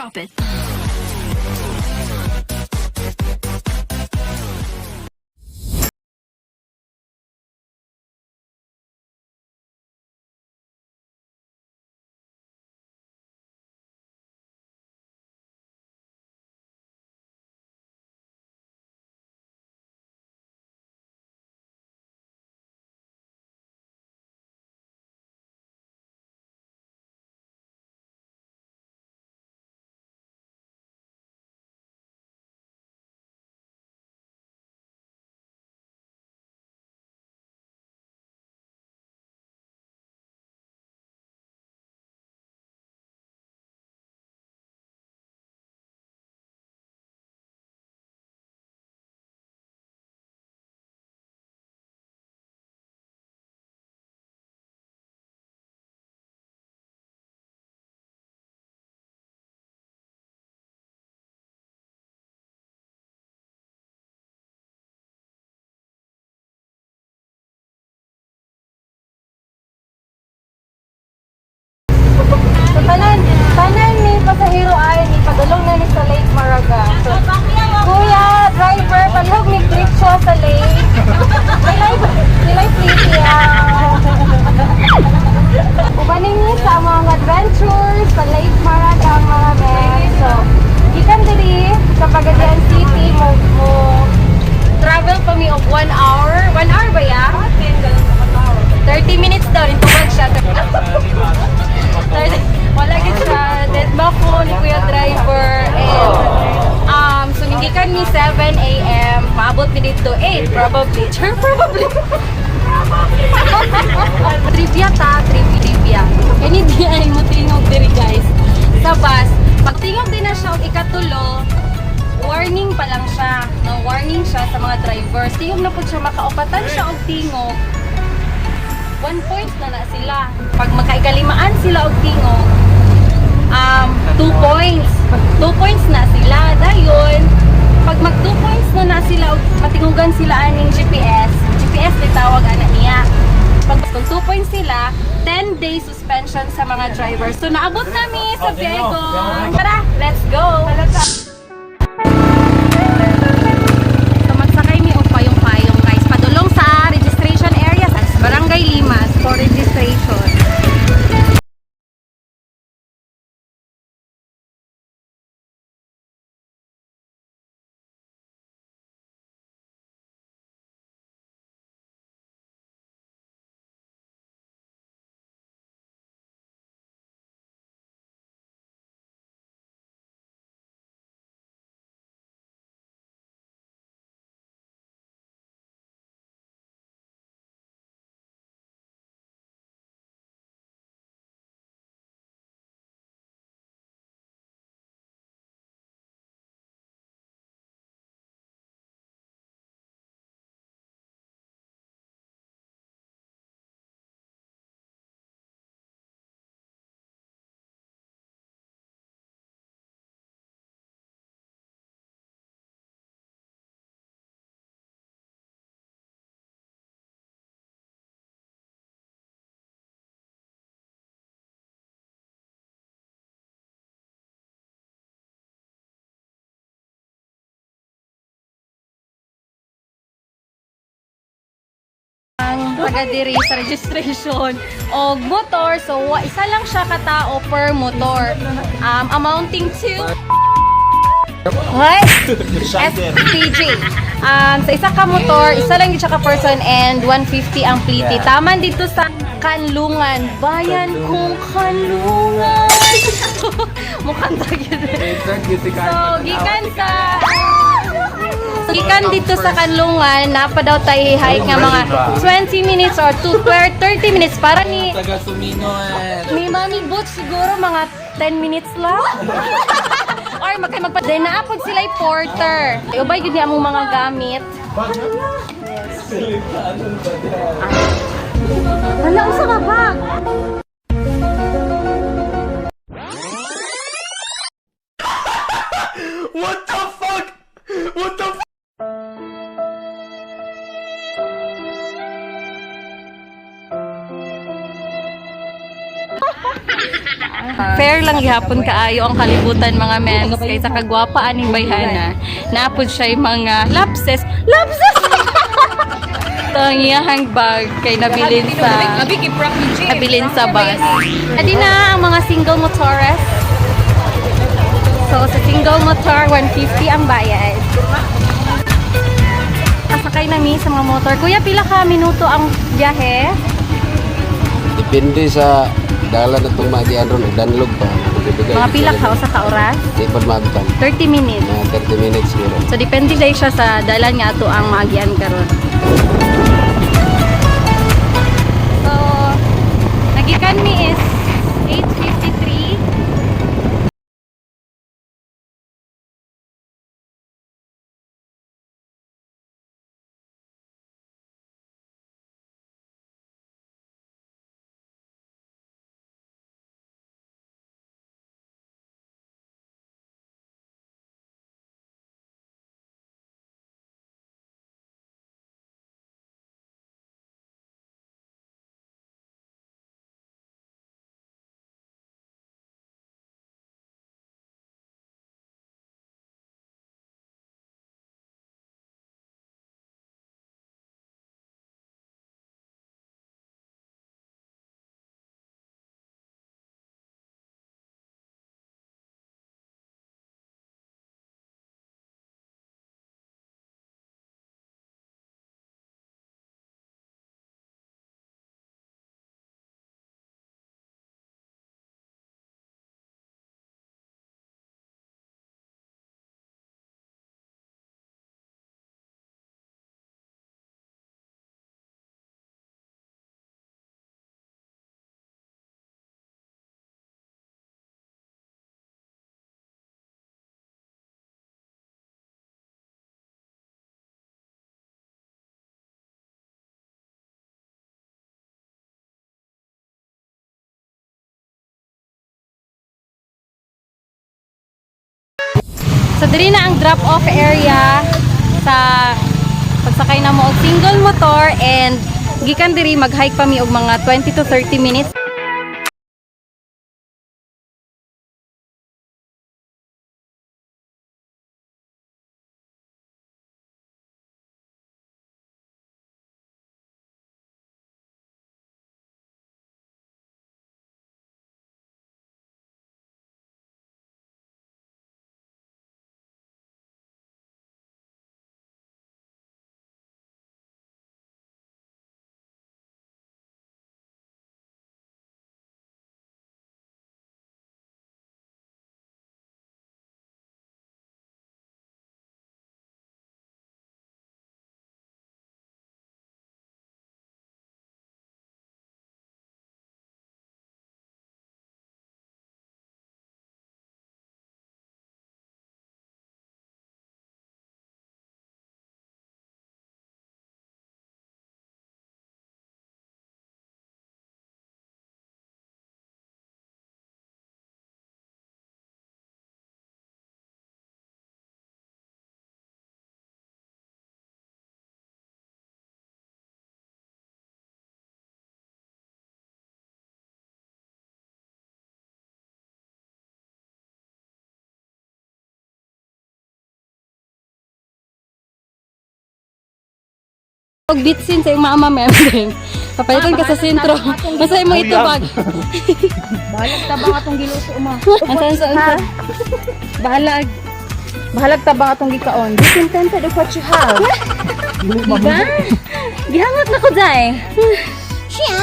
Drop it. So, tanan ni pasahero ay ni padulong na ni sa Lake Maraga. So, kuya, driver, palihog ni click siya sa lake. Sila'y please Umaning ni sa mga adventures sa Lake Maraga, mga men. So, gikan diri sa Pagadian City mo travel pa mi of 1 hour. 1 hour ba ya? 30 minutes daw rin tubag siya. Wala gid siya dead ba ko ni kuya driver and so hindi kan ni 7 AM maabot mi dito 8 probably trivia kani di ay mo tingog diri guys sa bus pag tingog din na siya og ikatulo warning pa lang siya no warning siya sa mga drivers tingog na pud siya makaupatan siya og tingog 1 point na sila. Pag magkaigalimaan sila og tingog, 2 points. 2 points na sila. Dayon, pag mag 2 points na sila og matingugan sila aning GPS litawag ana niya. Pag 2 points sila, 10-day suspension sa mga drivers. So naabot nami sa Diego. Tara, let's go. So magsakay mi og payong-payong guys. Padulong sa registration area sa Barangay Limas for registration. Ang taga diri sa registration og motor so isa lang siya katao per motor amounting to what? SPG. Sa isa ka motor, isa lang yun siya ka person and 150 ang pliti. Taman dito sa Kanlungan. Bayan kong Kanlungan. Mukhang tagid. So, gikan dito sa Kanlungan, napa daw tayo hike nga mga 20 minutes or 30 minutes para ni Mami Boots siguro mga 10 minutes lang. Or magpaday na apod sila porter. Ubay yun niya among mga gamit. Hala, usa ka ba? What the fuck? What the fuck? fair lang gihapon kaayo ang kalibutan mga men kaysa kagwapa aning bayhana. Naapod siya yung mga lapses. Lapses! Ito ang iyahang bag kay nabilin sa bus. Adi na ang mga single motores. So sa single motor, 150 ang bayad. Pasakay na mi sa mga motor. Kuya, pila ka minuto ang biyahe? Depende sa dalan na itong magian ron, danlog pa. Mga pila ka o sa kaoras? Di pa maagtan. 30 minutes. Mga 30 minutes siguro. So depende dahil siya sa dalan nga ato ang maagian karon. So nagikan mi is 8:53. So diri na ang drop-off area sa pagsakay na mo og single motor and gikan diri mag-hike pa mi og mga 20 to 30 minutes. Og bitsin sa iyong mama ma'am. Papalitan ka sa sentro. Masay mo ito bag. Bahalag tabang atong giluso uma. Ansa. Bahalag. Bahalag tabang atong gikaon. Be contented of what you have. Diba? Gihangot na ko dai. Siya.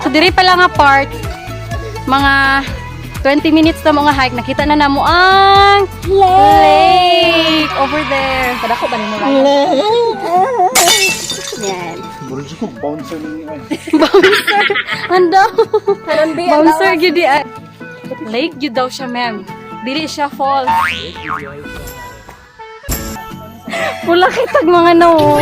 So diri pa lang nga part. Mga 20 minutes na mga hike. Nakita na namo ang lake over there. Kadako ba nimo lang? Yan. Bouncer na Bouncer. Ando. Bouncer gyud di. Lake gyud daw siya, ma'am. Dili siya falls. Pula kitag mga no.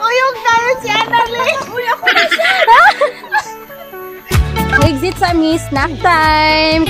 Uyog tayo si Annalyn. Uyog ko na siya. Exit sa mi, snack time.